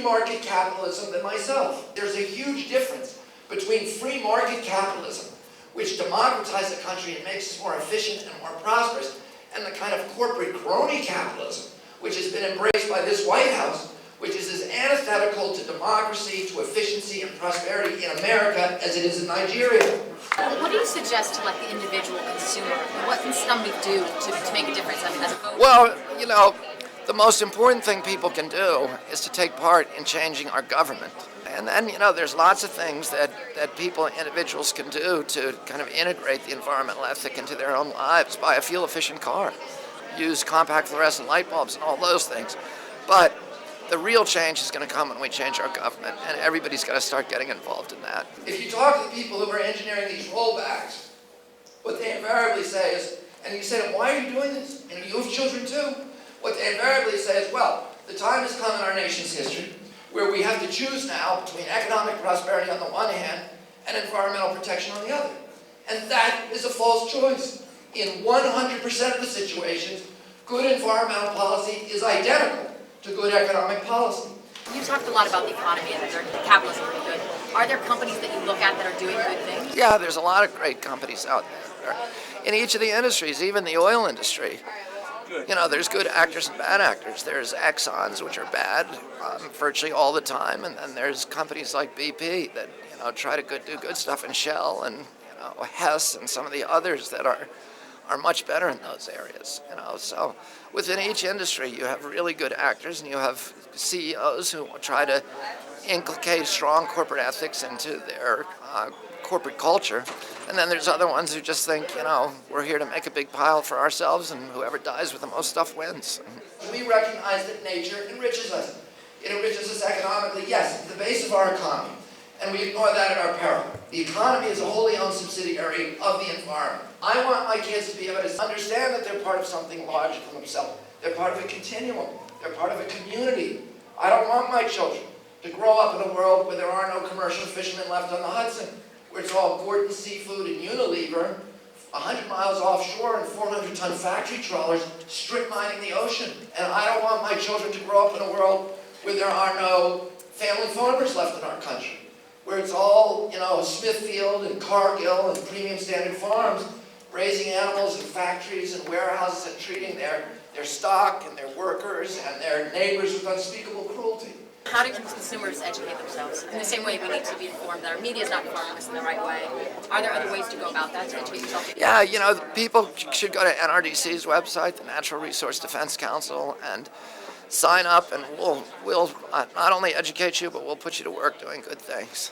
market capitalism than myself. There's a huge difference between free market capitalism, which democratizes the country and makes us more efficient and more prosperous, and the kind of corporate crony capitalism, which has been embraced by this White House, which is as antithetical to democracy, to efficiency and prosperity in America as it is in Nigeria. What do you suggest to the individual consumer? What can somebody do to make a difference as a voter? Well, the most important thing people can do is to take part in changing our government. And then, there's lots of things that people, individuals can do to kind of integrate the environmental ethic into their own lives. Buy a fuel-efficient car, use compact fluorescent light bulbs and all those things. But the real change is going to come when we change our government, and everybody's got to start getting involved in that. If you talk to the people who are engineering these rollbacks, what they invariably say is, and you say to them, why are you doing this? You have children too. What they invariably say is, well, the time has come in our nation's history where we have to choose now between economic prosperity on the one hand and environmental protection on the other. And that is a false choice. In 100% of the situations, good environmental policy is identical to good economic policy. You talked a lot about the economy and that capitalism is good. Are there companies that you look at that are doing good things? Yeah, there's a lot of great companies out there. In each of the industries, even the oil industry, there's good actors and bad actors. There's Exxons, which are bad virtually all the time, and then there's companies like BP that try to do good stuff, and Shell and Hess and some of the others that are much better in those areas. So within each industry, you have really good actors, and you have CEOs who try to inculcate strong corporate ethics into their corporate culture. And then there's other ones who just think, we're here to make a big pile for ourselves, and whoever dies with the most stuff wins. We recognize that nature enriches us. It enriches us economically, yes, it's the base of our economy, and we ignore that at our peril. The economy is a wholly owned subsidiary of the environment. I want my kids to be able to understand that they're part of something larger than themselves. They're part of a continuum. They're part of a community. I don't want my children to grow up in a world where there are no commercial fishermen left on the Hudson, where it's all Gordon Seafood and Unilever, 100 miles offshore and 400-ton factory trawlers strip mining the ocean. And I don't want my children to grow up in a world where there are no family farmers left in our country, where it's all, Smithfield and Cargill and premium standard farms raising animals in factories and warehouses and treating their stock and their workers and their neighbors with unspeakable cruelty. How do consumers educate themselves? In the same way we need to be informed that our media is not informing us in the right way. Are there other ways to go about that to educate yourself? Yeah, people should go to NRDC's website, the Natural Resource Defense Council, and sign up, and we'll not only educate you, but we'll put you to work doing good things.